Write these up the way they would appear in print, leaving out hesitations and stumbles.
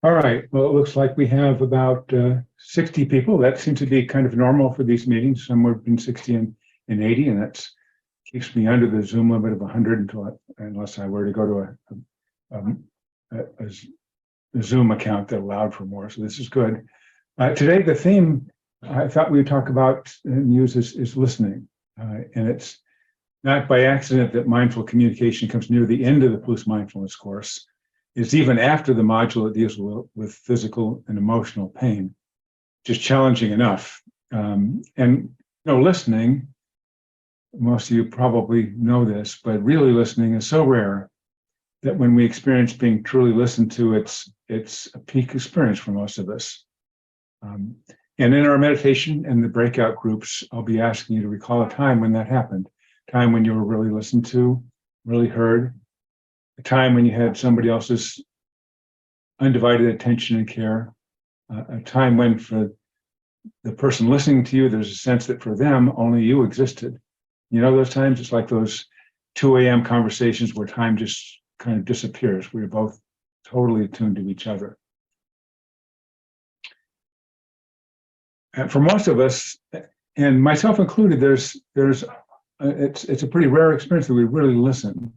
All right. Well, it looks like we have about 60 people. That seems to be kind of normal for these meetings, somewhere between 60 and 80, and that keeps me under the Zoom limit of 100 unless I were to go to a Zoom account that allowed for more. So this is good. Today, the theme I thought we would talk about and use is listening. And it's not by accident that mindful communication comes near the end of the Palouse Mindfulness course. It's even after the module that deals with physical and emotional pain, just challenging enough. Listening, most of you probably know this, but really listening is so rare that when we experience being truly listened to, it's a peak experience for most of us. And in our meditation and the breakout groups, I'll be asking you to recall a time when that happened, a time when you were really listened to, really heard, a time when you had somebody else's undivided attention and care, a time when for the person listening to you, there's a sense that for them, only you existed. You know those times? It's like those 2 a.m. conversations where time just kind of disappears. We're both totally attuned to each other. And for most of us, and myself included, it's a pretty rare experience that we really listen.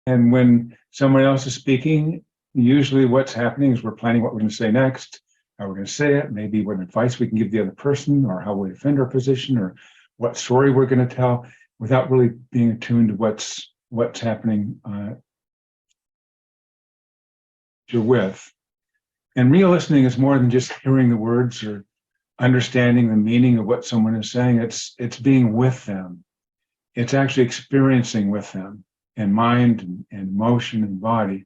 And when someone else is speaking, usually what's happening is we're planning what we're going to say next, how we're going to say it, maybe what advice we can give the other person, or how we defend our position, or what story we're going to tell, without really being attuned to what's happening you're with. And real listening is more than just hearing the words or understanding the meaning of what someone is saying. It's being with them. It's actually experiencing with them in mind and emotion and body.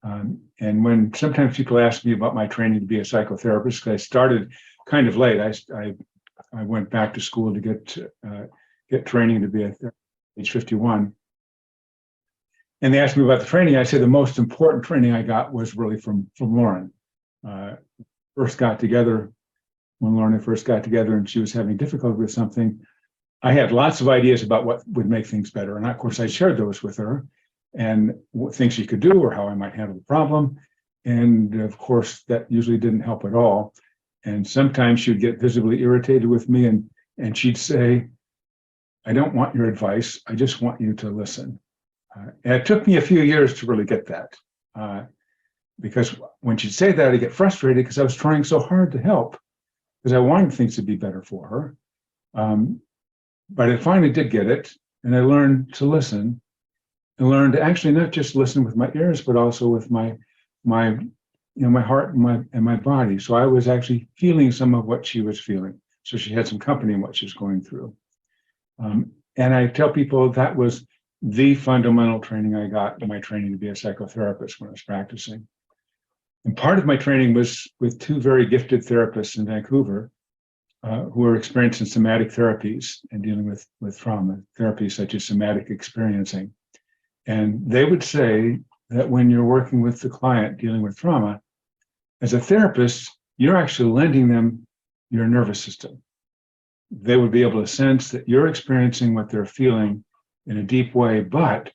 And when sometimes people ask me about my training to be a psychotherapist, because I started kind of late. I went back to school to get training to be a therapist at age 51. And they asked me about the training. I said the most important training I got was really from Lauren. When Lauren and I first got together and she was having difficulty with something, I had lots of ideas about what would make things better. And of course, I shared those with her and what things she could do or how I might handle the problem. And of course, that usually didn't help at all. And sometimes she would get visibly irritated with me and she'd say, I don't want your advice. I just want you to listen. And it took me a few years to really get that. Because when she'd say that, I'd get frustrated because I was trying so hard to help because I wanted things to be better for her. But I finally did get it. And I learned to listen and learned to actually not just listen with my ears, but also with my heart and my body. So I was actually feeling some of what she was feeling. So she had some company in what she was going through. And I tell people that was the fundamental training I got in my training to be a psychotherapist when I was practicing. And part of my training was with two very gifted therapists in Vancouver who are experienced in somatic therapies and dealing with trauma, therapies such as somatic experiencing. And they would say that when you're working with the client dealing with trauma, as a therapist, you're actually lending them your nervous system. They would be able to sense that you're experiencing what they're feeling in a deep way, but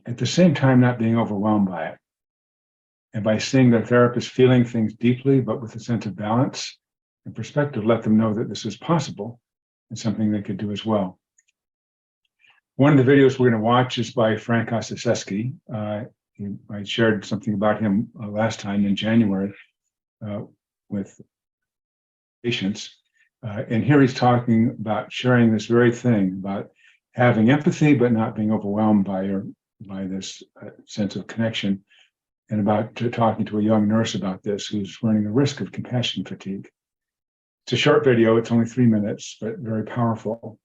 at the same time, not being overwhelmed by it. And by seeing the therapist feeling things deeply, but with a sense of balance and perspective, let them know that this is possible and something they could do as well. One of the videos we're going to watch is by Frank Ostaseski. I shared something about him last time in January with patients. And here he's talking about sharing this very thing about having empathy, but not being overwhelmed by this sense of connection, and about talking to a young nurse about this who's running the risk of compassion fatigue. It's a short video, it's only 3 minutes, but very powerful.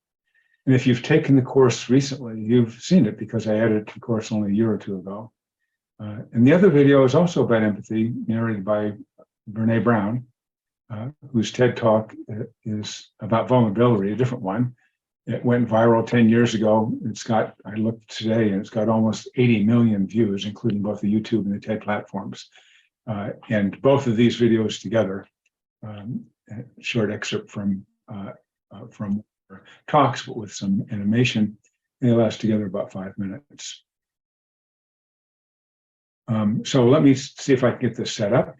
And if you've taken the course recently, you've seen it because I added it to the course only a year or two ago. And the other video is also about empathy, narrated by Brene Brown, whose TED Talk is about vulnerability, a different one. It went viral 10 years ago. I looked today, and it's got almost 80 million views, including both the YouTube and the TED platforms. And both of these videos together, a short excerpt from talks, but with some animation, and they last together about 5 minutes. So let me see if I can get this set up.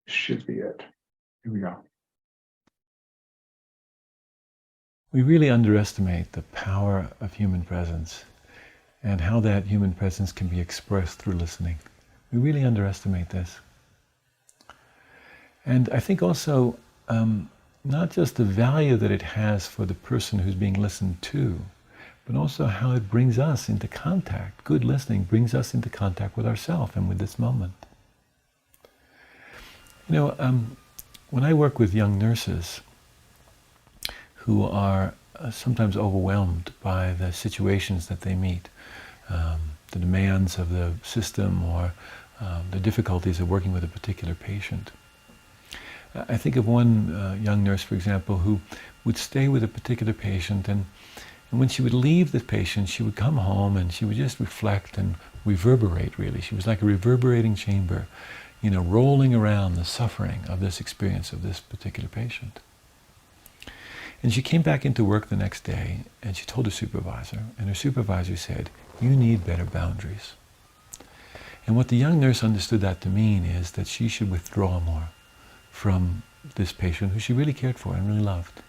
Should be it. Here we go. We really underestimate the power of human presence and how that human presence can be expressed through listening. We really underestimate this. And I think also not just the value that it has for the person who's being listened to, but also how it brings us into contact. Good listening brings us into contact with ourselves and with this moment. You know, when I work with young nurses who are sometimes overwhelmed by the situations that they meet, the demands of the system or the difficulties of working with a particular patient. I think of one young nurse, for example, who would stay with a particular patient, and when she would leave the patient, she would come home and she would just reflect and reverberate, really. She was like a reverberating chamber, you know, rolling around the suffering of this experience of this particular patient. And she came back into work the next day and she told her supervisor, and her supervisor said, "You need better boundaries." And what the young nurse understood that to mean is that she should withdraw more from this patient who she really cared for and really loved.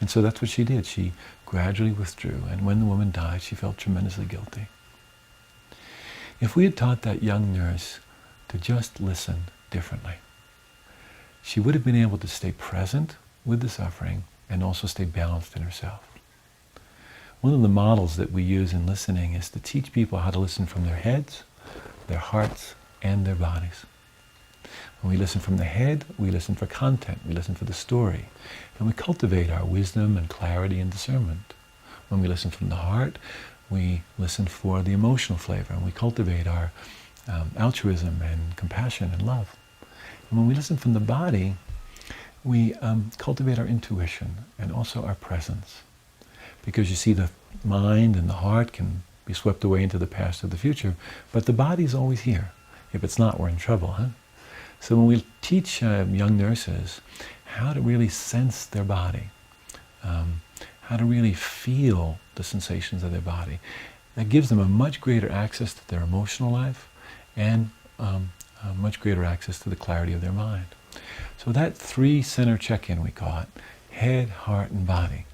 And so that's what she did. She gradually withdrew, and when the woman died, she felt tremendously guilty. If we had taught that young nurse to just listen differently, she would have been able to stay present with the suffering and also stay balanced in herself. One of the models that we use in listening is to teach people how to listen from their heads, their hearts, and their bodies. When we listen from the head, we listen for content, we listen for the story, and we cultivate our wisdom and clarity and discernment. When we listen from the heart, we listen for the emotional flavor, and we cultivate our altruism and compassion and love. And when we listen from the body, we cultivate our intuition and also our presence. Because you see, the mind and the heart can be swept away into the past or the future, but the body's always here. If it's not, we're in trouble, huh? So when we teach young nurses how to really sense their body, how to really feel the sensations of their body, that gives them a much greater access to their emotional life and a much greater access to the clarity of their mind. So that three-center check-in, we call it, head, heart, and body.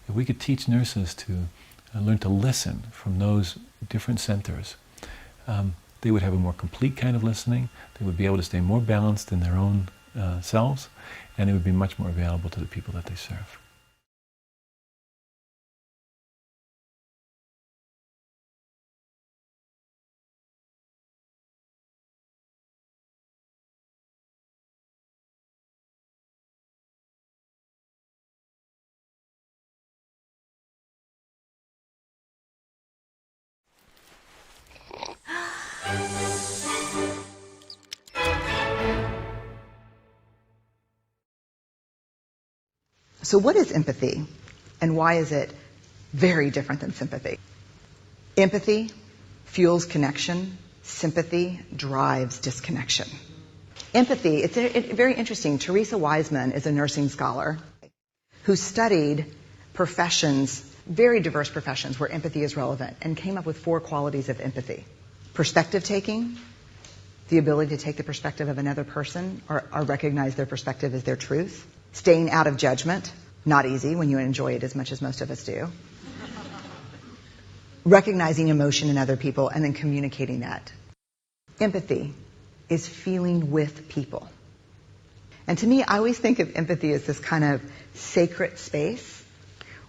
If we could teach nurses to learn to listen from those different centers, they would have a more complete kind of listening, they would be able to stay more balanced in their own selves, and it would be much more available to the people that they serve. So what is empathy, and why is it very different than sympathy? Empathy fuels connection. Sympathy drives disconnection. Empathy, it's very interesting. Teresa Wiseman is a nursing scholar who studied professions, very diverse professions where empathy is relevant, and came up with 4 qualities of empathy. Perspective taking, the ability to take the perspective of another person or recognize their perspective as their truth. Staying out of judgment, not easy when you enjoy it as much as most of us do. Recognizing emotion in other people and then communicating that. Empathy is feeling with people. And to me, I always think of empathy as this kind of sacred space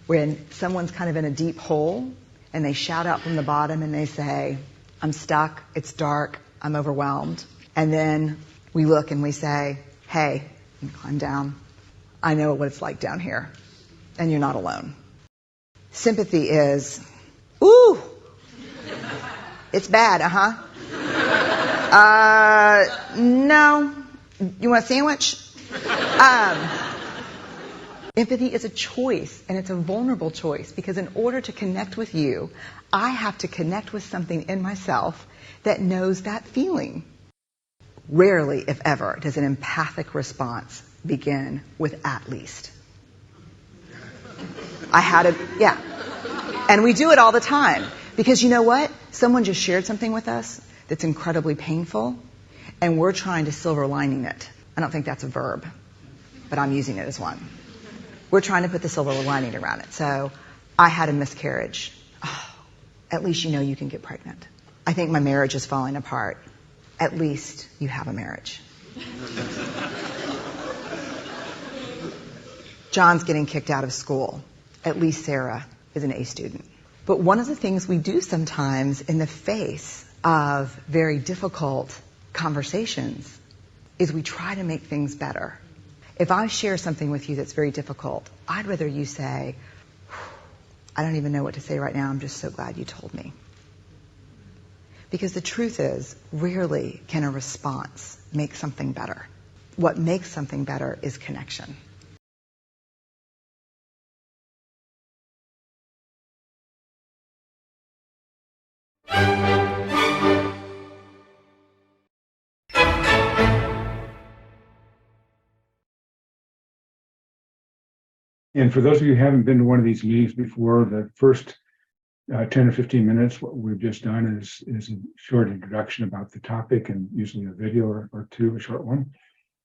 when someone's kind of in a deep hole and they shout out from the bottom and they say, "I'm stuck, it's dark, I'm overwhelmed." And then we look and we say, "Hey, you can climb down. I know what it's like down here, and you're not alone." Sympathy is, "Ooh, it's bad, no, you want a sandwich?" Empathy is a choice, and it's a vulnerable choice, because in order to connect with you, I have to connect with something in myself that knows that feeling. Rarely, if ever, does an empathic response begin with "at least." And we do it all the time. Because you know what? Someone just shared something with us that's incredibly painful, and we're trying to silver lining it. I don't think that's a verb, but I'm using it as one. We're trying to put the silver lining around it. So I had a miscarriage. Oh, at least you know you can get pregnant. I think my marriage is falling apart. At least you have a marriage. John's getting kicked out of school. At least Sarah is an A student. But one of the things we do sometimes in the face of very difficult conversations is we try to make things better. If I share something with you that's very difficult, I'd rather you say, I don't even know what to say right now. I'm just so glad you told me. Because the truth is, rarely can a response make something better. What makes something better is connection. And for those of you who haven't been to one of these meetings before, the first 10 or 15 minutes, what we've just done is a short introduction about the topic and usually a video or two, a short one.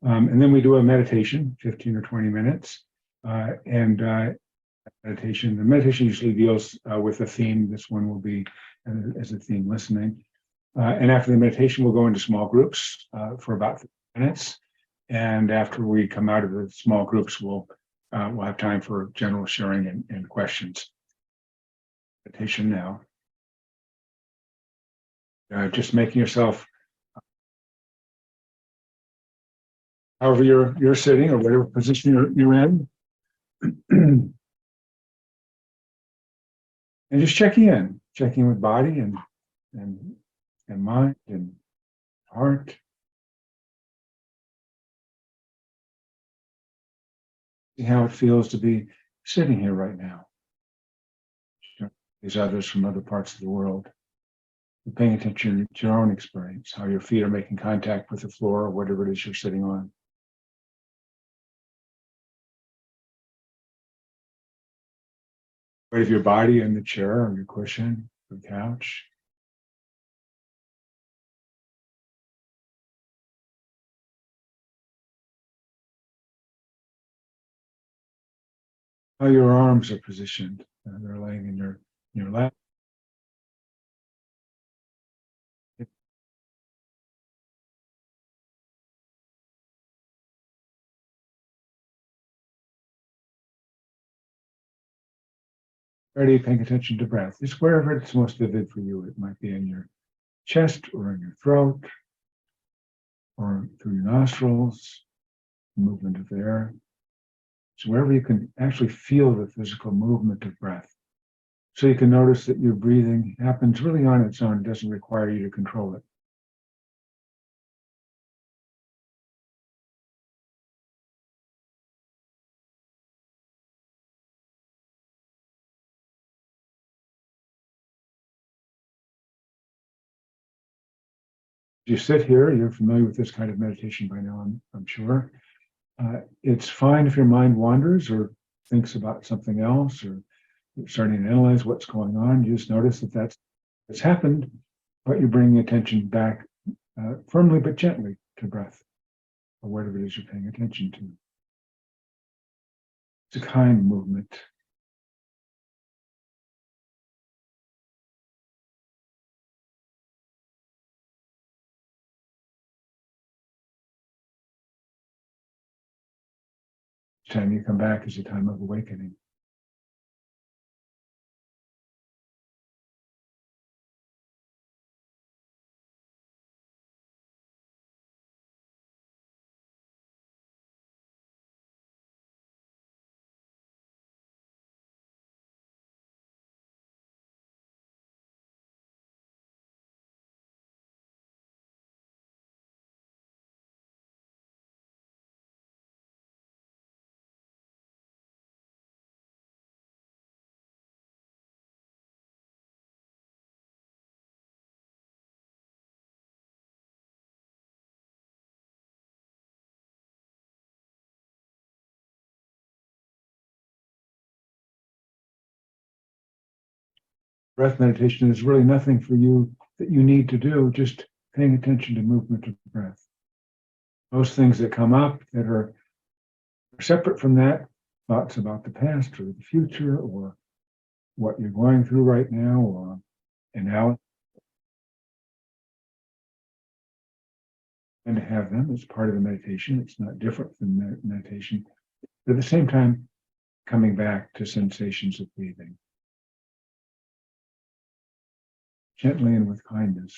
And then we do a meditation, 15 or 20 minutes. The meditation usually deals with a theme. This one will be as a theme, listening. And after the meditation, we'll go into small groups for about 30 minutes. And after we come out of the small groups, we'll have time for general sharing and questions. Meditation now. Just making yourself, however you're sitting or whatever position you're in, and just checking with body and mind and heart. See how it feels to be sitting here right now. These others from other parts of the world. You're paying attention to your own experience, how your feet are making contact with the floor or whatever it is you're sitting on. Weight of your body in the chair or your cushion, the couch. How your arms are positioned. They're laying in your lap. Already paying attention to breath. Just wherever it's most vivid for you. It might be in your chest or in your throat or through your nostrils, movement of air. So wherever you can actually feel the physical movement of breath. So you can notice that your breathing happens really on its own. It doesn't require you to control it. You sit here, you're familiar with this kind of meditation by now, I'm sure. It's fine if your mind wanders or thinks about something else or you're starting to analyze what's going on. You just notice that that's happened, but you're bringing attention back firmly but gently to breath or whatever it is you're paying attention to. It's a kind movement. Each time you come back is a time of awakening. Breath meditation is really nothing for you that you need to do, just paying attention to movement of breath. Most things that come up that are separate from that, thoughts about the past or the future or what you're going through right now or and now, and to have them as part of the meditation. It's not different from meditation. But at the same time, coming back to sensations of breathing. Gently and with kindness.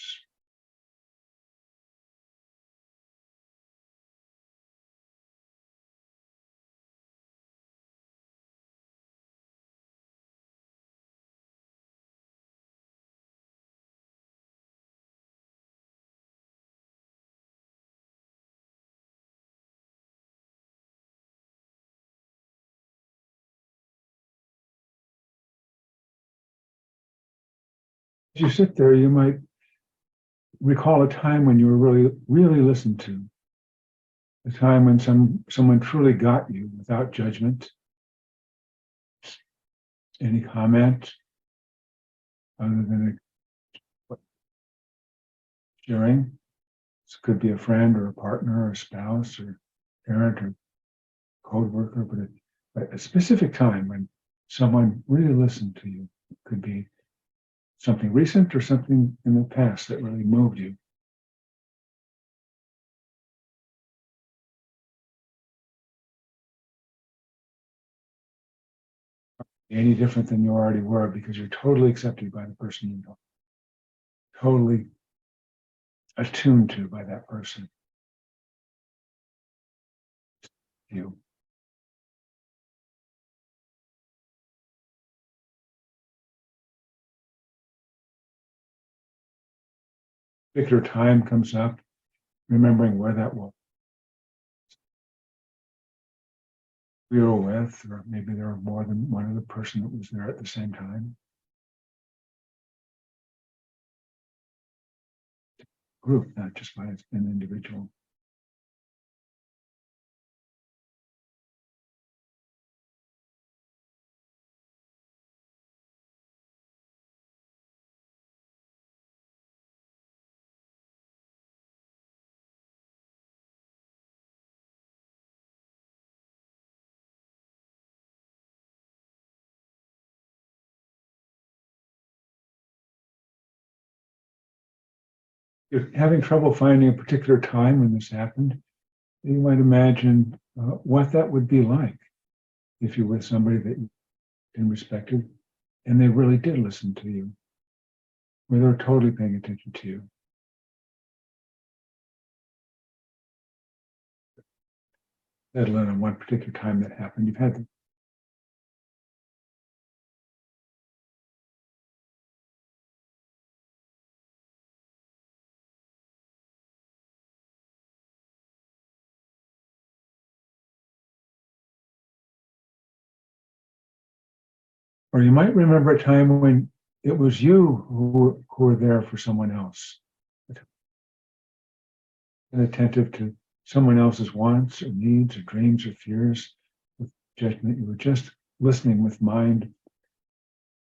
As you sit there, you might recall a time when you were really listened to. A time when someone truly got you without judgment. Any comment other than sharing? This could be a friend or a partner or a spouse or parent or co-worker, but a specific time when someone really listened to you. It could be something recent or something in the past that really moved you. Any different than you already were because you're totally accepted by the person you know. Totally attuned to by that person. You. Particular time comes up, remembering where that was. We were with, or maybe there were more than one other person that was there at the same time. Group, not just by an individual. If you're having trouble finding a particular time when this happened, you might imagine what that would be like if you're with somebody that you respected and they really did listen to you, where they're totally paying attention to you. Settle in on one particular time that happened. You've had or you might remember a time when it was you who were there for someone else, and attentive to someone else's wants or needs or dreams or fears with judgment. You were just listening with mind,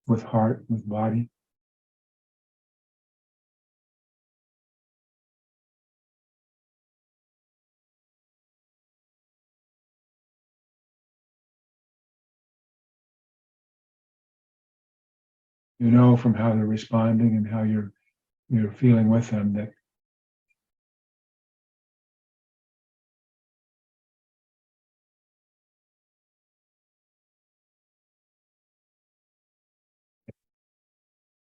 with heart, with body. You know from how they're responding and how you're feeling with them that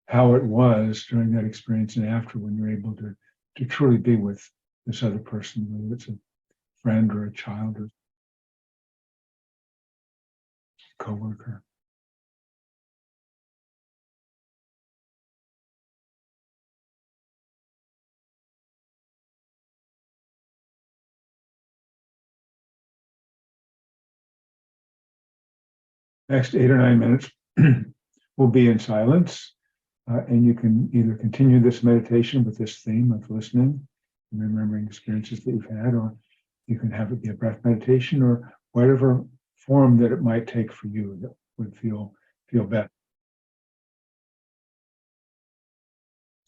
how it was during that experience and after, when you're able to truly be with this other person, whether it's a friend or a child or coworker. Next 8 or 9 minutes will be in silence, and you can either continue this meditation with this theme of listening and remembering experiences that you've had, or you can have it be a breath meditation or whatever form that it might take for you that would feel better.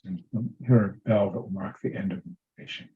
And we'll hear a bell that will mark the end of the meditation.